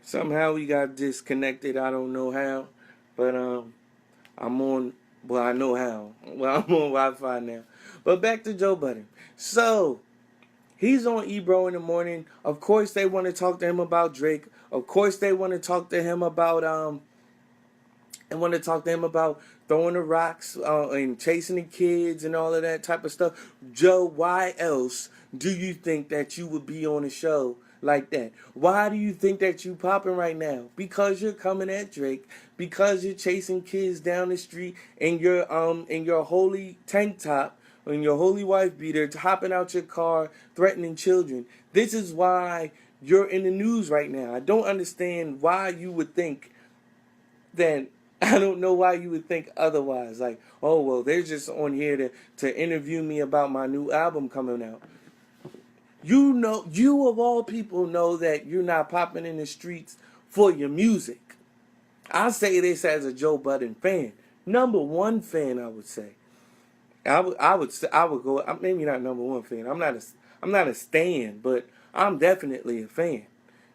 Somehow we got disconnected. I don't know how, but I'm on. Well, I know how. Well, I'm on Wi-Fi now. But back to Joe Budden. So he's on Ebro in the morning. Of course, they want to talk to him about Drake. Of course, they want to talk to him about throwing the rocks and chasing the kids and all of that type of stuff. Joe, why else do you think that you would be on a show like that? Why do you think that you popping right now? Because you're coming at Drake. Because you're chasing kids down the street in your holy tank top and your holy wife beater, hopping out your car, threatening children. This is why you're in the news right now. I don't understand why you would think that. I don't know why you would think otherwise. Like, oh, well, they're just on here to interview me about my new album coming out. You of all people know that you're not popping in the streets for your music. I say this as a Joe Budden fan. Number one fan, I would say. I would go, maybe not number one fan. I'm not a stan, but I'm definitely a fan.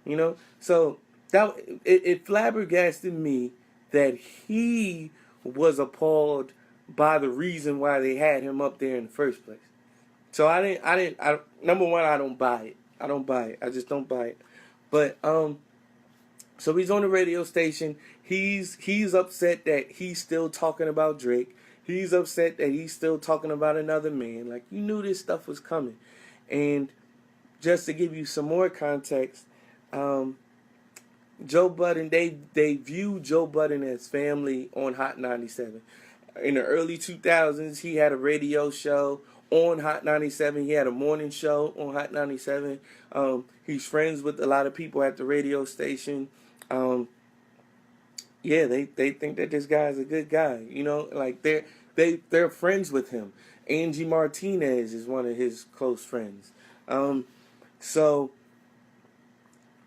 You know? So it flabbergasted me that he was appalled by the reason why they had him up there in the first place. So number one, I don't buy it. I don't buy it. I just don't buy it. But so he's on the radio station. He's upset that he's still talking about Drake. He's upset that he's still talking about another man. Like, you knew this stuff was coming. And just to give you some more context, Joe Budden, they view Joe Budden as family on Hot 97. In the early 2000s, he had a radio show on Hot 97. He had a morning show on Hot 97. He's friends with a lot of people at the radio station. Yeah, they think that this guy is a good guy. You know, like they're friends with him. Angie Martinez is one of his close friends. So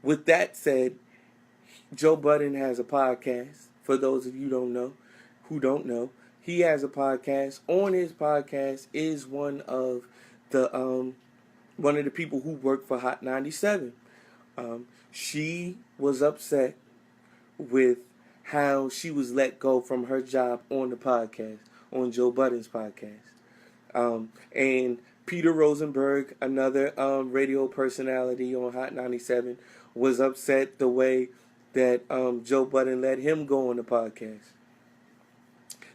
with that said, Joe Budden has a podcast. For those of you who don't know, he has a podcast. On his podcast is one of the people who work for Hot 97. She was upset with how she was let go from her job on the podcast, on Joe Budden's podcast. And Peter Rosenberg, another radio personality on Hot 97, was upset the way that Joe Budden let him go on the podcast.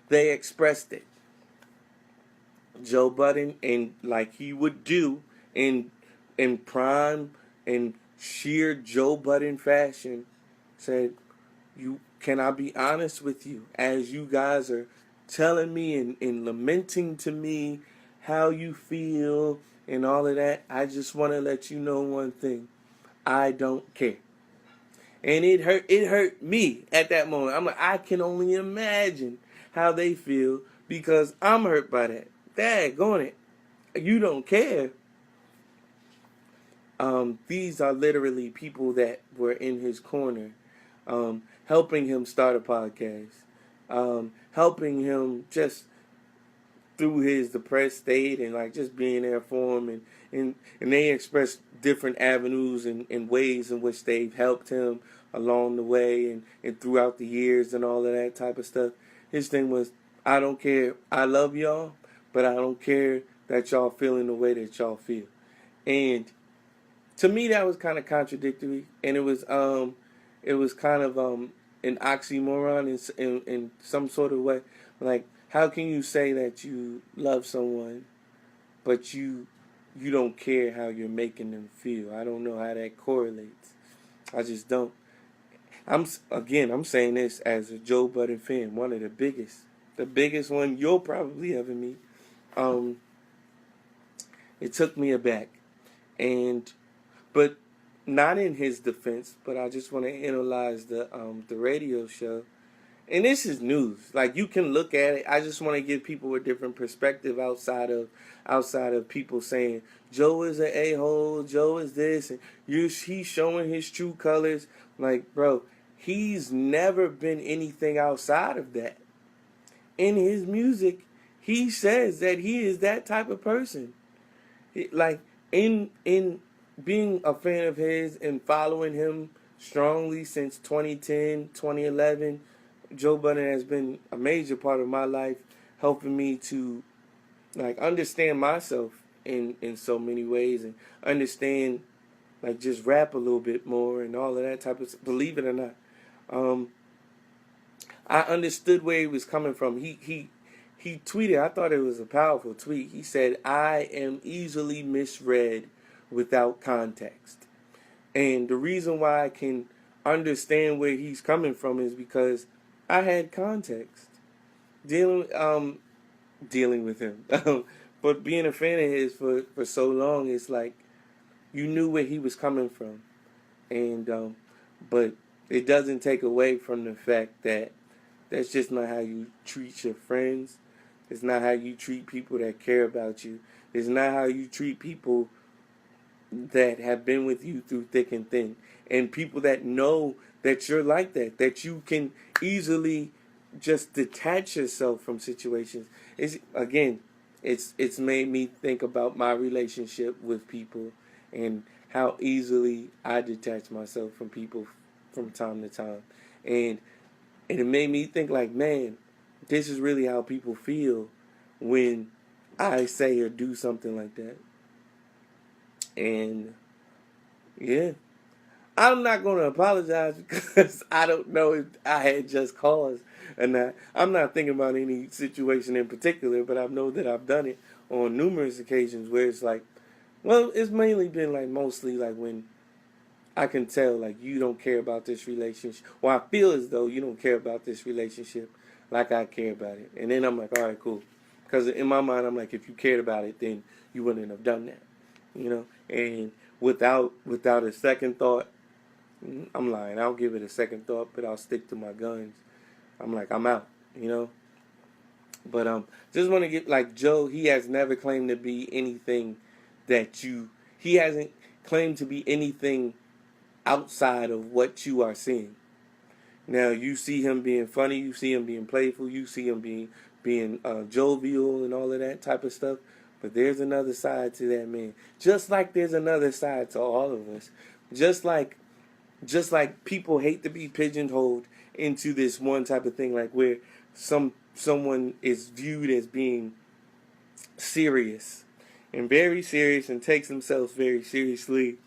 They expressed it. Joe Budden, and like he would do in prime and sheer Joe Budden fashion, said, "Can I be honest with you? As you guys are telling me and lamenting to me how you feel and all of that, I just want to let you know one thing. I don't care." And it hurt me at that moment. I'm like, I can only imagine how they feel because I'm hurt by that. Daggone it. You don't care. These are literally people that were in his corner, helping him start a podcast, helping him just through his depressed state and like just being there for him, and they expressed different avenues and ways in which they've helped him along the way and throughout the years and all of that type of stuff. His thing was, I don't care. I love y'all, but I don't care that y'all feeling the way that y'all feel. And to me, that was kind of contradictory, and it was kind of an oxymoron in some sort of way. Like, how can you say that you love someone, but you don't care how you're making them feel? I don't know how that correlates. I just don't. I'm saying this as a Joe Budden fan, one of the biggest one you'll probably ever meet. It took me aback, but not in his defense. But I just want to analyze the radio show. And this is news. Like, you can look at it. I just want to give people a different perspective outside of people saying Joe is an a-hole, Joe is this, and he's showing his true colors. Like, bro, he's never been anything outside of that. In his music, he says that he is that type of person. Like, in being a fan of his and following him strongly since 2010, 2011. Joe Budden has been a major part of my life, helping me to like understand myself in so many ways and understand like just rap a little bit more and all of that type of. Believe it or not, um, I understood where he was coming from. He tweeted. I thought it was a powerful tweet. He said, "I am easily misread without context," and the reason why I can understand where he's coming from is because I had context dealing with him. But being a fan of his for so long, it's like you knew where he was coming from, and but it doesn't take away from the fact that that's just not how you treat your friends. It's not how you treat people that care about you. It's not how you treat people that have been with you through thick and thin, and people that know that you're like that you can easily just detach yourself from situations. It's made me think about my relationship with people and how easily I detach myself from people from time to time, and it made me think like, man, this is really how people feel when I say or do something like that. And yeah, I'm not going to apologize because I don't know if I had just cause or not. I'm not thinking about any situation in particular, but I know that I've done it on numerous occasions where it's like, well, it's mainly been like mostly like when I can tell like you don't care about this relationship, or I feel as though you don't care about this relationship like I care about it. And then I'm like, all right, cool. Because in my mind, I'm like, if you cared about it, then you wouldn't have done that, you know. And without a second thought, I'm lying. I'll give it a second thought, but I'll stick to my guns. I'm like, I'm out, you know. But just want to get like Joe. He has never claimed to be anything that you. He hasn't claimed to be anything outside of what you are seeing. Now you see him being funny, you see him being playful, you see him being jovial and all of that type of stuff. But there's another side to that man. Just like there's another side to all of us. Just like people hate to be pigeonholed into this one type of thing, like where someone is viewed as being serious and very serious and takes themselves very seriously.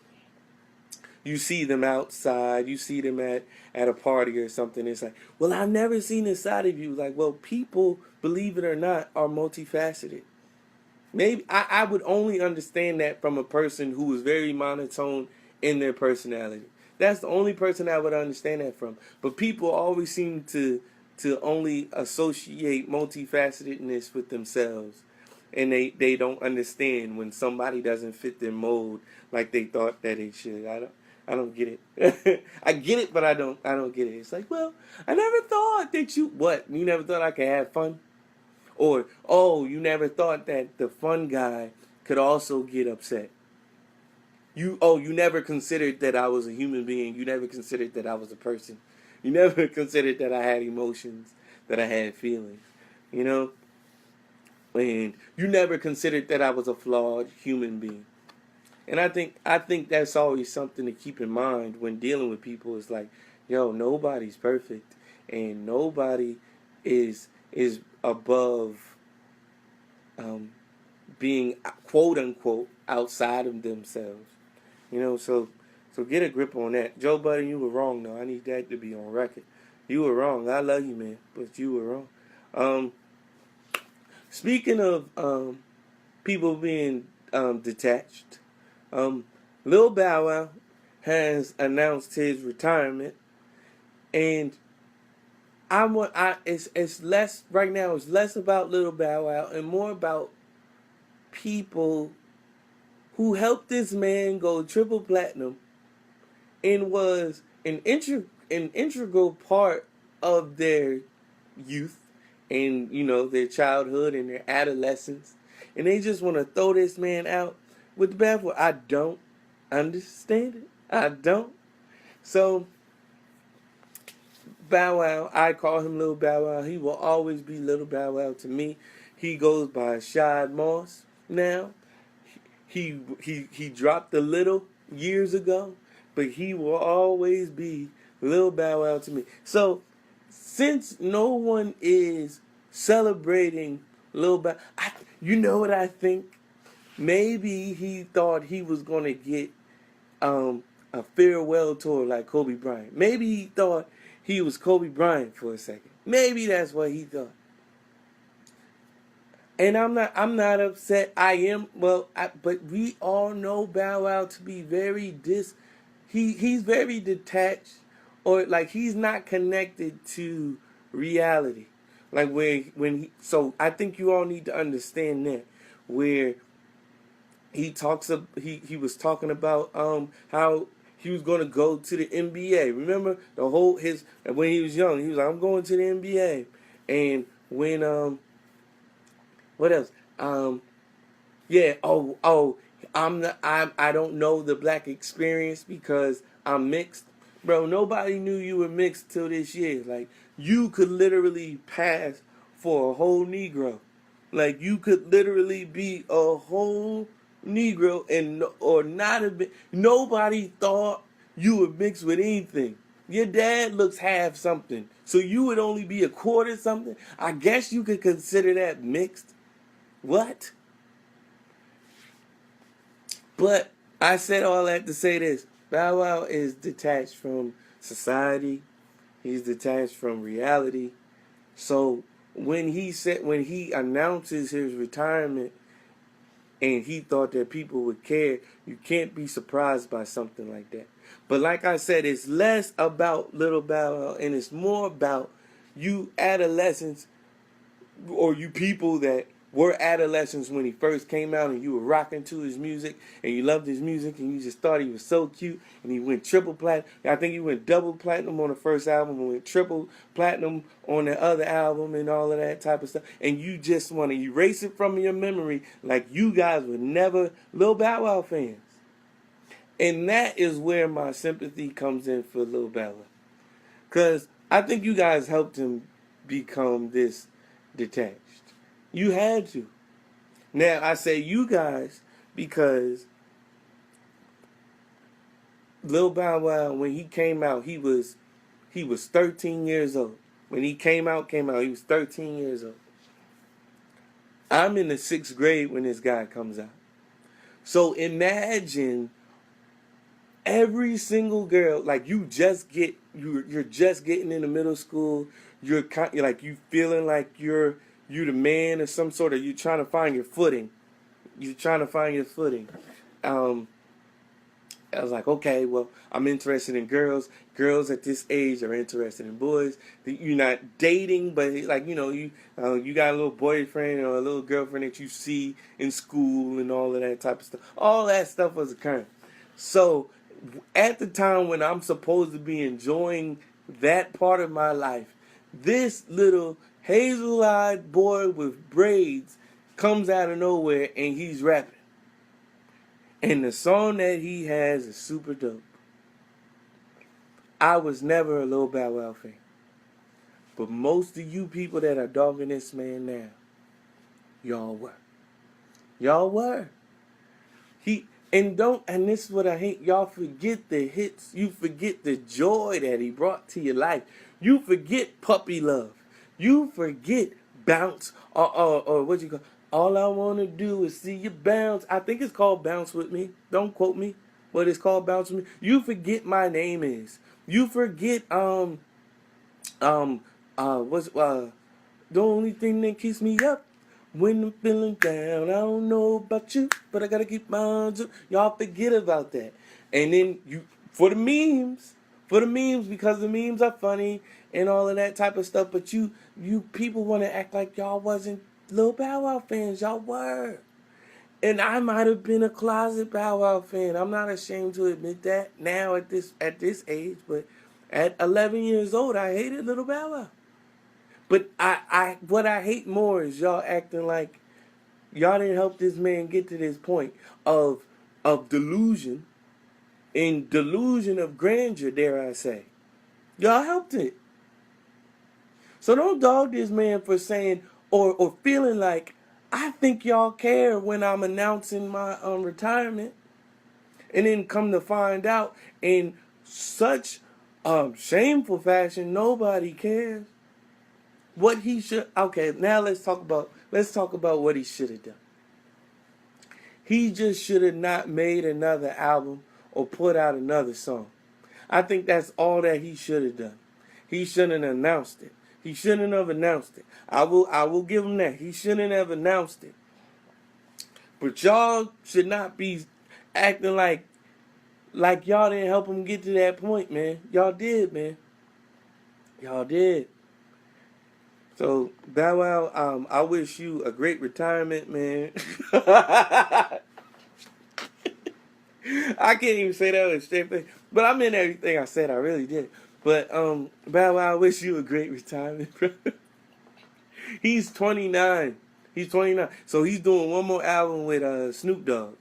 You see them outside, you see them at a party or something. It's like, well, I've never seen this side of you. Like, well, people, believe it or not, are multifaceted. Maybe I would only understand that from a person who is very monotone in their personality. That's the only person I would understand that from. But people always seem to only associate multifacetedness with themselves. And they don't understand when somebody doesn't fit their mold like they thought that they should. I don't get it. I get it, but I don't get it. It's like, well, I never thought that you never thought I could have fun? Or, oh, you never thought that the fun guy could also get upset. You never considered that I was a human being. You never considered that I was a person. You never considered that I had emotions, that I had feelings, you know? And you never considered that I was a flawed human being. And I think that's always something to keep in mind when dealing with people. Is like, yo, nobody's perfect, and nobody is above being quote unquote outside of themselves. You know, so get a grip on that. Joe Budden, you were wrong though. I need that to be on record. You were wrong. I love you, man, but you were wrong. Speaking of people being detached, Lil Bow Wow has announced his retirement, and it's less right now. It's less about Lil Bow Wow and more about people who helped this man go triple platinum and was an integral part of their youth and, you know, their childhood and their adolescence, and they just want to throw this man out with the bathwater. I don't understand it. I don't. So Bow Wow, I call him Little Bow Wow. He will always be Little Bow Wow to me. He goes by Shad Moss now. He dropped the little years ago. but he will always be Lil Bow Wow to me. So, since no one is celebrating Lil Bow, you know what I think? Maybe he thought he was gonna get a farewell tour like Kobe Bryant. Maybe he thought he was Kobe Bryant for a second. Maybe that's what he thought. And I'm not upset. I am but we all know Bow Wow to be very he's very detached, or like he's not connected to reality. Like so I think you all need to understand that, where he was talking about how he was going to go to the NBA. Remember the whole his when he was young, he was like, I'm going to the NBA. And when what else? Yeah. I don't know the black experience because I'm mixed, bro. Nobody knew you were mixed till this year. Like you could literally pass for a whole Negro. Like you could literally be a whole Negro and or not have been. Nobody thought you were mixed with anything. Your dad looks half something, so you would only be a quarter something. I guess you could consider that mixed. What? But I said all that to say this. Bow Wow is detached from society. He's detached from reality. So when he announces his retirement and he thought that people would care, you can't be surprised by something like that. But like I said, it's less about Little Bow Wow and it's more about you adolescents, or you people that were adolescents when he first came out and you were rocking to his music and you loved his music and you just thought he was so cute, and he went triple platinum. I think he went double platinum on the first album and went triple platinum on the other album and all of that type of stuff, and you just want to erase it from your memory like you guys were never Lil Bow Wow fans. And that is where my sympathy comes in for Lil Bow Wow, because I think you guys helped him become this detached. You had to. Now, I say you guys because Lil Bow Wow, when he came out, he was 13 years old. When he came out, he was 13 years old. I'm in the 6th grade when this guy comes out. So imagine every single girl, like you're just getting into middle school. You're like you feeling like you're the man or some sort of, you're trying to find your footing. I was like, okay, well, I'm interested in girls. Girls at this age are interested in boys. You're not dating, but like you got a little boyfriend or a little girlfriend that you see in school and all of that type of stuff. All that stuff was occurring. So at the time when I'm supposed to be enjoying that part of my life, this little hazel-eyed boy with braids comes out of nowhere and he's rapping. And the song that he has is super dope. I was never a Lil Bow Wow fan. But most of you people that are dogging this man now, y'all were. Y'all were. And this is what I hate. Y'all forget the hits. You forget the joy that he brought to your life. You forget Puppy Love. You forget Bounce or what you call. All I want to do is see you bounce. I think it's called Bounce With Me. Don't quote me. But it's called Bounce With Me. You forget My Name Is. You forget the only thing that keeps me up when I'm feeling down. I don't know about you, but I gotta keep my arms up. Y'all forget about that. And then for the memes, because the memes are funny and all of that type of stuff. But you people want to act like y'all wasn't Lil Bow Wow fans. Y'all were. And I might have been a closet Bow Wow fan. I'm not ashamed to admit that now at this age. But at 11 years old, I hated Lil Bow Wow. But what I hate more is y'all acting like y'all didn't help this man get to this point of delusion and delusion of grandeur, dare I say. Y'all helped it. So don't dog this man for saying or feeling like I think y'all care when I'm announcing my retirement. And then come to find out in such shameful fashion, nobody cares. What he should now let's talk about what he should have done. He just should have not made another album or put out another song. I think that's all that he should have done. He shouldn't have announced it. He shouldn't have announced it. I will give him that. He shouldn't have announced it. But y'all should not be acting like y'all didn't help him get to that point, man. Y'all did, man. Y'all did. So, Bow Wow, I wish you a great retirement, man. I can't even say that with a straight face. But I meant everything I said. I really did. But, Bow Wow, I wish you a great retirement, bro. He's 29. He's 29. So he's doing one more album with Snoop Dogg.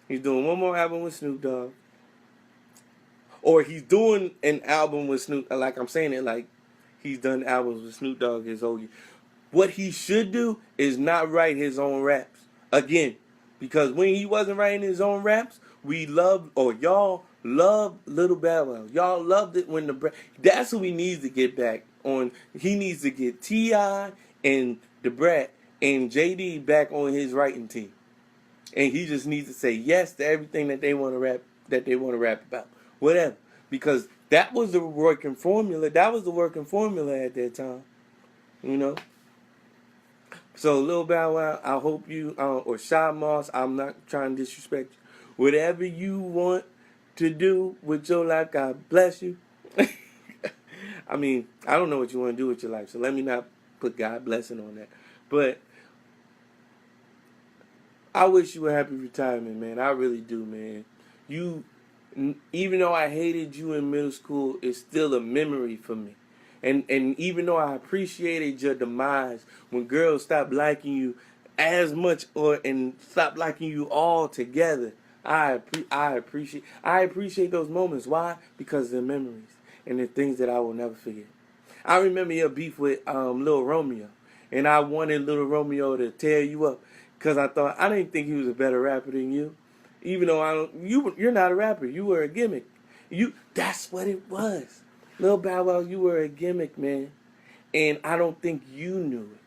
He's doing one more album with Snoop Dogg. Or he's doing an album with Snoop. Like I'm saying it like he's done albums with Snoop Dogg his whole year. What he should do is not write his own raps. Again. Because when he wasn't writing his own raps, y'all loved Little Bow Wow. Y'all loved it when that's who he needs to get back on. He needs to get T.I. and Da Brat and JD back on his writing team. And he just needs to say yes to everything that they want to rap about. Whatever. Because that was the working formula. That was the working formula at that time. You know? So, Lil Bow Wow, I hope you, or Shy Moss, I'm not trying to disrespect you. Whatever you want to do with your life, God bless you. I mean, I don't know what you want to do with your life, so let me not put God blessing on that. But I wish you a happy retirement, man. I really do, man. Even though I hated you in middle school, it's still a memory for me. And even though I appreciated your demise when girls stopped liking you as much and stopped liking you all together, I appreciate those moments. Why? Because they're memories and they're things that I will never forget. I remember your beef with Lil Romeo, and I wanted Lil Romeo to tear you up because I didn't think he was a better rapper than you, even though you're not a rapper. You were a gimmick. That's what it was. Lil Bow Wow, you were a gimmick, man. And I don't think you knew it.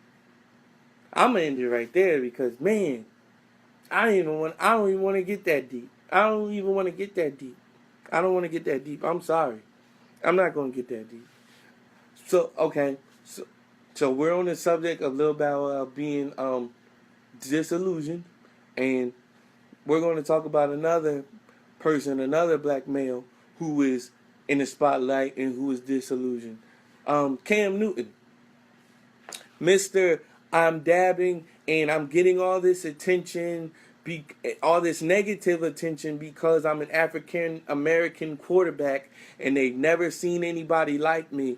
I'm going to end it right there because, man, I don't even want to get that deep. I don't want to get that deep. I'm sorry. I'm not going to get that deep. So, okay. So we're on the subject of Lil Bow Wow being disillusioned. And we're going to talk about another person, another black male who is in the spotlight and who is disillusioned. Cam Newton. Mr. I'm dabbing and I'm getting all this attention, all this negative attention because I'm an African American quarterback and they've never seen anybody like me.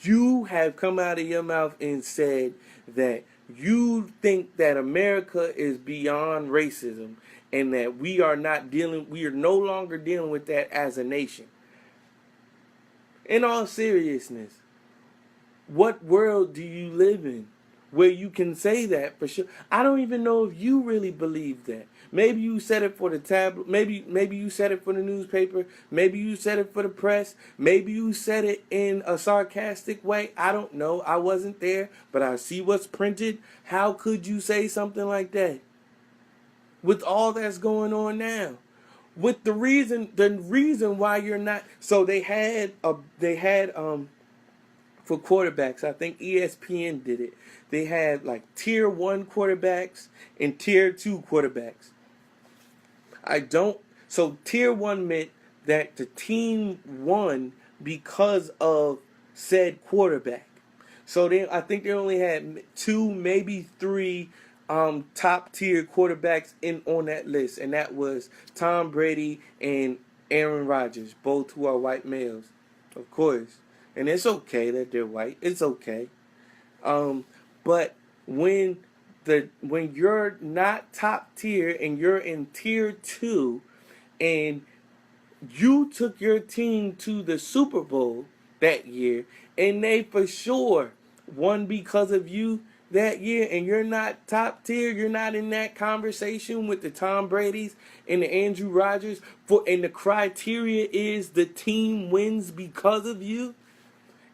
You have come out of your mouth and said that you think that America is beyond racism and that we are no longer dealing with that as a nation. In all seriousness, what world do you live in where you can say that for sure? I don't even know if you really believe that. Maybe you said it for the tablet. Maybe you said it for the newspaper. Maybe you said it for the press. Maybe you said it in a sarcastic way. I don't know. I wasn't there, but I see what's printed. How could you say something like that? With all that's going on now. With the reason why you're not, so they had for quarterbacks, I think ESPN did it. They had like tier 1 quarterbacks and tier 2 quarterbacks. So tier 1 meant that the team won because of said quarterback. So I think they only had 2, maybe 3 top tier quarterbacks on that list, and that was Tom Brady and Aaron Rodgers, both who are white males, of course. And it's okay that they're white. It's okay. But when you're not top tier and you're in tier 2, and you took your team to the Super Bowl that year, and they for sure won because of you, that year and you're not top tier, you're not in that conversation with the Tom Brady's and the Andrew Rodgers, and the criteria is the team wins because of you,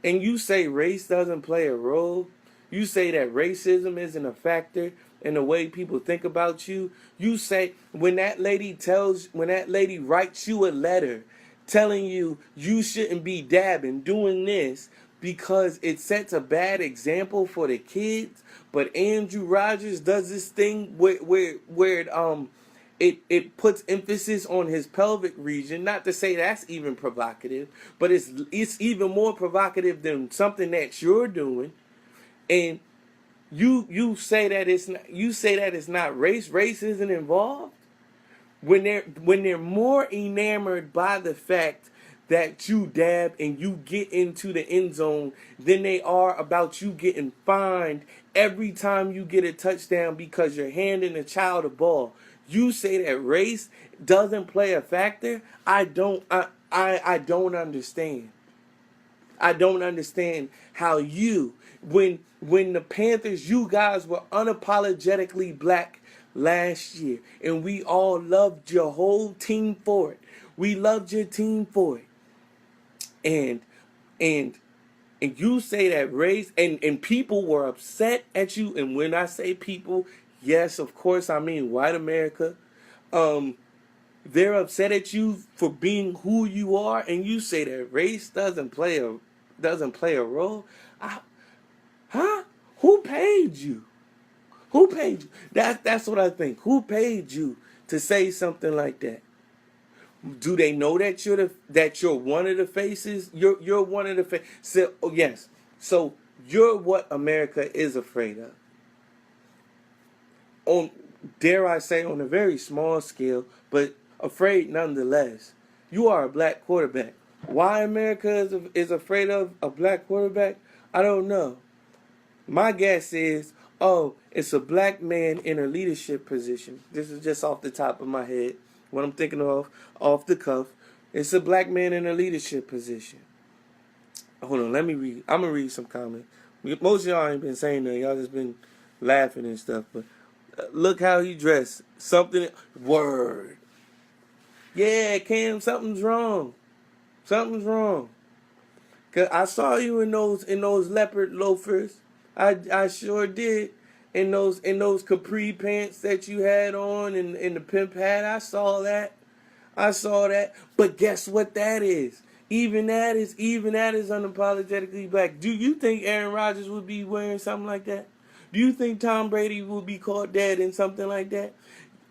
and you say race doesn't play a role, you say that racism isn't a factor in the way people think about you, you say when that lady writes you a letter telling you you shouldn't be dabbing, doing this because it sets a bad example for the kids, but Andrew Rodgers does this thing where it puts emphasis on his pelvic region. Not to say that's even provocative, but it's even more provocative than something that you're doing. And you say that it's not race. Race isn't involved when they're more enamored by the fact that you dab and you get into the end zone than they are about you getting fined every time you get a touchdown because you're handing a child a ball. You say that race doesn't play a factor? I don't understand. I don't understand how when the Panthers, you guys were unapologetically black last year, and we all loved your whole team for it. We loved your team for it. And and and you say that race and people were upset at you, and when I say people, yes, of course I mean white America. They're upset at you for being who you are, and you say that race doesn't play a role. Huh? Who paid you? Who paid you? That's what I think. Who paid you to say something like that? Do they know that you're one of the faces? You're one of the faces. So, oh, yes. So you're what America is afraid of. On, dare I say, on a very small scale, but afraid nonetheless. You are a black quarterback. Why America is afraid of a black quarterback? I don't know. My guess is, it's a black man in a leadership position. This is just off the top of my head. What I'm thinking of, off the cuff. It's a black man in a leadership position. Hold on, let me read. I'm going to read some comments. Most of y'all ain't been saying that. Y'all just been laughing and stuff. But look how he dressed. Something. Word. Yeah, Cam, something's wrong. Something's wrong. Cause I saw you in those leopard loafers. I sure did. In those capri pants that you had on and the pimp hat. I saw that. But guess what that is? Even that is unapologetically black. Do you think Aaron Rodgers would be wearing something like that? Do you think Tom Brady would be caught dead in something like that?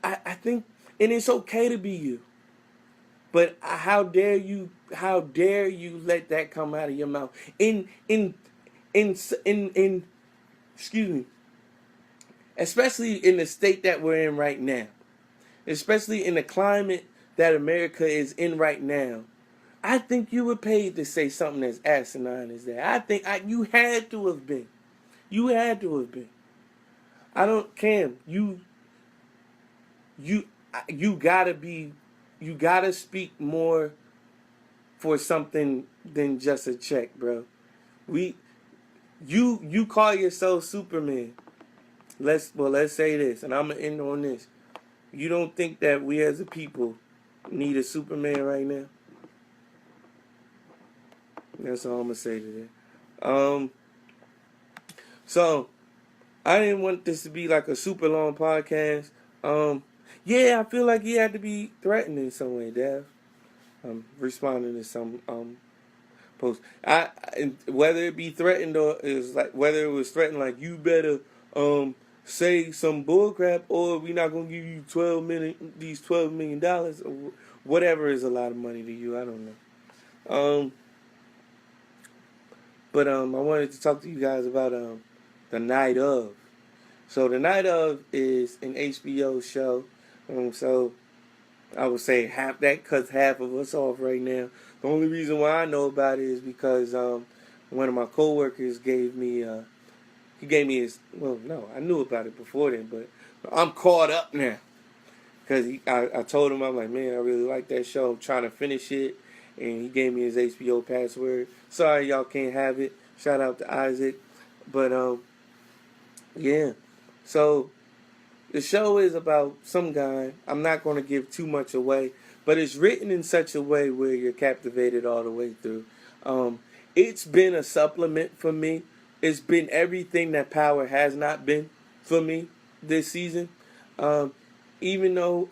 I think, and it's okay to be you. But how dare you let that come out of your mouth? In excuse me. Especially in the state that we're in right now. Especially in the climate that America is in right now. I think you were paid to say something as asinine as that. I think you had to have been. You had to have been. I don't, Cam, you gotta speak more for something than just a check, bro. You call yourself Superman. Let's say this, and I'm gonna end on this. You don't think that we as a people need a Superman right now? That's all I'm gonna say to that. So I didn't want this to be like a super long podcast. Yeah, I feel like he had to be threatened in some way, Dev. Responding to some post. Whether it be threatened or is like whether it was threatened like you better say some bullcrap or we're not gonna give you $12 million or whatever is a lot of money to you. I don't know. But I wanted to talk to you guys about the night of. So the night of is an HBO show. So I would say half that cuts half of us off right now. The only reason why I know about it is because one of my coworkers gave me he gave me his. Well, no, I knew about it before then, but I'm caught up now because I told him, I'm like, man, I really like that show. I'm trying to finish it, and he gave me his HBO password. Sorry, y'all can't have it. Shout out to Isaac, but Yeah. So the show is about some guy. I'm not going to give too much away, but it's written in such a way where you're captivated all the way through. Um, it's been a supplement for me. It's been everything that Power has not been for me this season. Um, even though,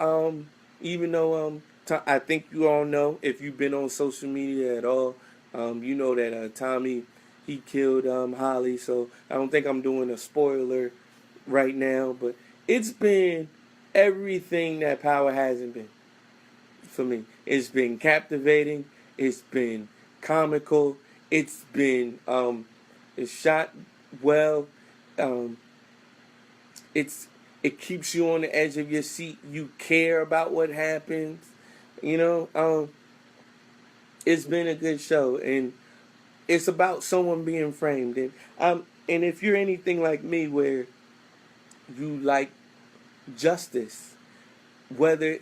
I think you all know, if you've been on social media at all, you know that Tommy, he killed Holly. So I don't think I'm doing a spoiler right now, but it's been everything that Power hasn't been for me. It's been captivating. It's been comical. It's been it's shot well. Um, it's it keeps you on the edge of your seat. You care about what happens. You know, it's been a good show, and it's about someone being framed. And if you're anything like me, where you like justice, whether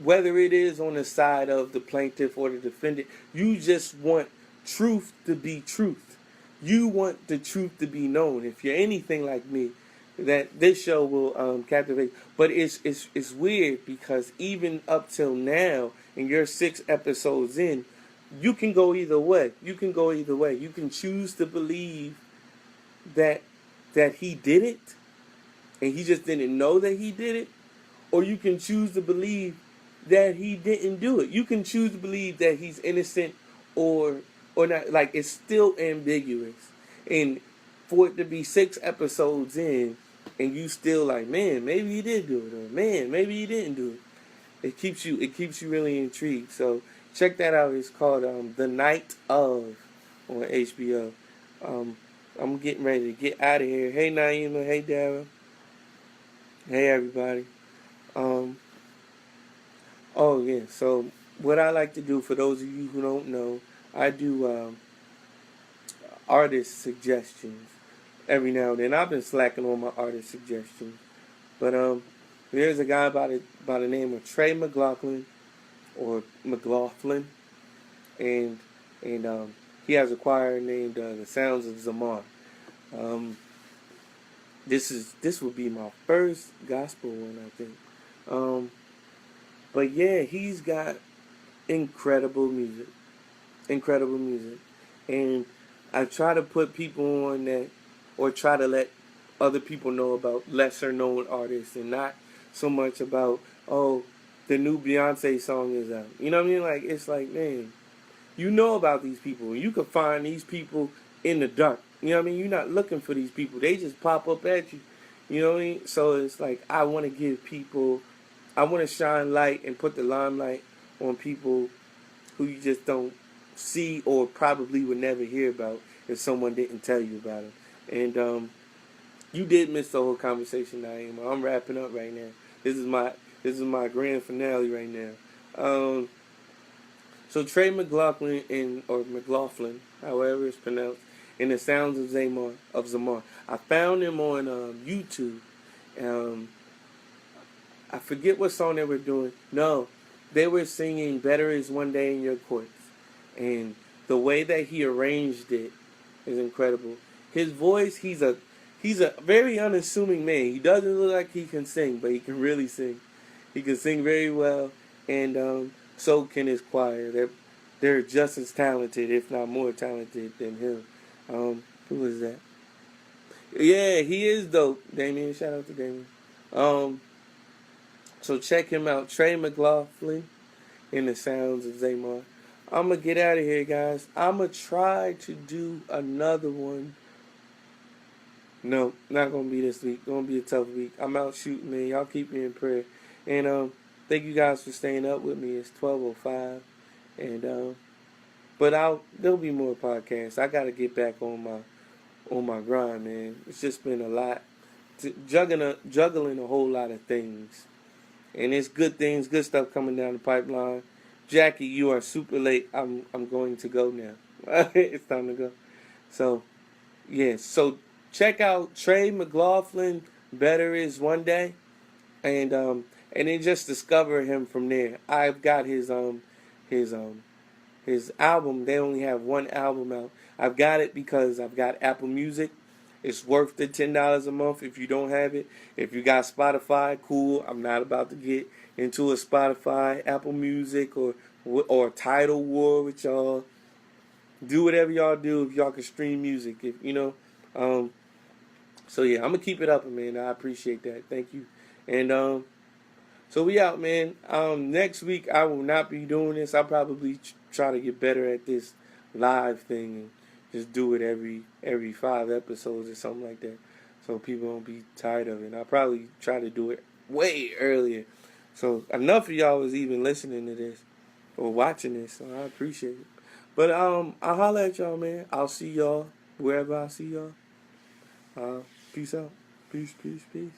whether it is on the side of the plaintiff or the defendant, you just want truth to be truth. You want the truth to be known. If you're anything like me, that this show will captivate. But it's weird because even up till now, and you're 6 episodes in, you can go either way. You can go either way. You can choose to believe that he did it, and he just didn't know that he did it, or you can choose to believe that he didn't do it. You can choose to believe that he's innocent or not. Like, it's still ambiguous. And for it to be 6 episodes in, and you still like, man, maybe he did do it, or man, maybe he didn't do it. It keeps you really intrigued. So check that out. It's called The Night of on HBO. I'm getting ready to get out of here. Hey Naima, hey Dara, hey everybody. Um, oh yeah. So what I like to do, for those of you who don't know, I do artist suggestions every now and then. I've been slacking on my artist suggestions, but there's a guy by the name of Trey McLaughlin, or McLaughlin, and he has a choir named The Sounds of Zamar. Um, this would be my first gospel one, I think. But yeah, he's got incredible music, and I try to put people on that, or try to let other people know about lesser known artists, and not so much about, oh, the new Beyonce song is out. You know what I mean? Like, it's like, man, you know about these people. You can find these people in the dark. You know what I mean? You're not looking for these people. They just pop up at you. You know what I mean? So it's like, I want to shine light and put the limelight on people who you just don't see, or probably would never hear about if someone didn't tell you about them. And you did miss the whole conversation, Naima. I'm wrapping up right now. This is my grand finale right now. So Trey McLaughlin, or McLaughlin, however it's pronounced, in The Sounds of Zamar. I found him on YouTube. I forget what song they were doing. No, they were singing "Better Is One Day in Your Courts," and the way that he arranged it is incredible. His voice, he's a very unassuming man. He doesn't look like he can sing, but he can really sing. He can sing very well, and so can his choir. They're just as talented, if not more talented, than him. Who is that? Yeah, he is dope. Damien, shout out to Damien. So check him out, Trey McLaughlin, in The Sounds of Zamar. I'm going to get out of here, guys. I'm going to try to do another one. No, not going to be this week. Going to be a tough week. I'm out shooting, man. Y'all keep me in prayer. And thank you guys for staying up with me. It's 12:05. And but there'll be more podcasts. I got to get back on my grind, man. It's just been a lot. Juggling a whole lot of things. And it's good things, good stuff coming down the pipeline. Jackie, you are super late. I'm going to go now. It's time to go. So, yeah. So check out Trey McLaughlin, Better Is One Day, and then just discover him from there. I've got his album. They only have one album out. I've got it because I've got Apple Music, It's worth the $10 a month if you don't have it. If you got Spotify, cool. I'm not about to get into a Spotify, Apple Music, or Tidal war with y'all. Do whatever y'all do if y'all can stream music. If you know, so yeah, I'm gonna keep it up, man. I appreciate that. Thank you. And so we out, man. Next week I will not be doing this. I'll probably try to get better at this live thing and just do it every 5 episodes or something like that, so people don't be tired of it. And I'll probably try to do it way earlier, so enough of y'all is even listening to this or watching this. So I appreciate it. But I'll holler at y'all, man. I'll see y'all wherever I see y'all. Peace out. Peace, peace, peace.